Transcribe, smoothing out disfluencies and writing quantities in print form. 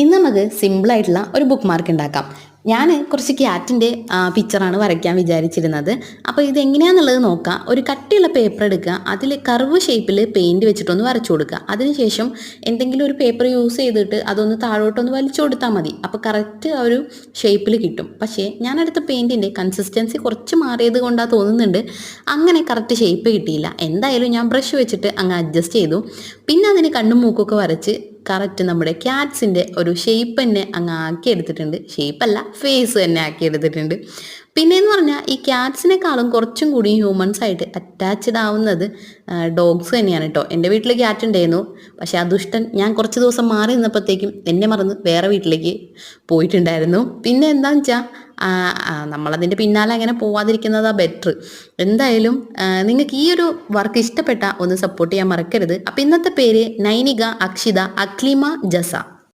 ഇന്ന് നമുക്ക് സിമ്പിളായിട്ടുള്ള ഒരു ബുക്ക് മാർക്ക് ഉണ്ടാക്കാം. ഞാൻ കുറച്ച് ക്യാറ്റിൻ്റെ പിക്ചറാണ് വരയ്ക്കാൻ വിചാരിച്ചിരുന്നത്. അപ്പോൾ ഇതെങ്ങനെയാണെന്നുള്ളത് നോക്കാം. ഒരു കട്ടിയുള്ള പേപ്പർ എടുക്കുക, അതിൽ കർവ് ഷേപ്പിൽ പെയിൻറ് വെച്ചിട്ടൊന്ന് വരച്ചു കൊടുക്കുക. അതിനുശേഷം എന്തെങ്കിലും ഒരു പേപ്പർ യൂസ് ചെയ്തിട്ട് അതൊന്ന് താഴോട്ടൊന്ന് വലിച്ചു കൊടുത്താൽ മതി. അപ്പോൾ കറക്റ്റ് ആ ഒരു ഷേപ്പിൽ കിട്ടും. പക്ഷേ ഞാനെടുത്ത പെയിൻറ്റിൻ്റെ കൺസിസ്റ്റൻസി കുറച്ച് മാറിയത് കൊണ്ടാണ് തോന്നുന്നുണ്ട് അങ്ങനെ കറക്റ്റ് ഷേപ്പ് കിട്ടിയില്ല. എന്തായാലും ഞാൻ ബ്രഷ് വെച്ചിട്ട് അങ്ങ് അഡ്ജസ്റ്റ് ചെയ്തു. പിന്നെ അതിന് കണ്ണും മൂക്കൊക്കെ വരച്ച് കറക്റ്റ് നമ്മുടെ ക്യാറ്റ്സിൻ്റെ ഒരു ഷേപ്പ് തന്നെ അങ്ങ് ആക്കി എടുത്തിട്ടുണ്ട്. ഷേപ്പല്ല, ഫേസ് തന്നെ ആക്കി എടുത്തിട്ടുണ്ട്. പിന്നെയെന്ന് പറഞ്ഞാൽ ഈ ക്യാറ്റ്സിനെക്കാളും കുറച്ചും കൂടി ഹ്യൂമൻസ് ആയിട്ട് അറ്റാച്ച്ഡ് ആവുന്നത് ഡോഗ്സ് തന്നെയാണ് കേട്ടോ. എൻ്റെ വീട്ടിൽ ക്യാറ്റ് ഉണ്ടായിരുന്നു, പക്ഷേ ആ ദുഷ്ടൻ ഞാൻ കുറച്ച് ദിവസം മാറി നിന്നപ്പോഴത്തേക്കും എന്നെ മറന്ന് വേറെ വീട്ടിലേക്ക് പോയിട്ടുണ്ടായിരുന്നു. പിന്നെ എന്താണെന്ന് വെച്ചാൽ നമ്മളതിൻ്റെ പിന്നാലെ അങ്ങനെ പോവാതിരിക്കുന്നതാണ് ബെറ്റർ. എന്തായാലും നിങ്ങൾക്ക് ഈ ഒരു വർക്ക് ഇഷ്ടപ്പെട്ട ഒന്ന് സപ്പോർട്ട് ചെയ്യാൻ മറക്കരുത്. അപ്പോൾ ഇന്നത്തെ പേര് നൈനിക, അക്ഷിത, അക്ലിമ, ജസ.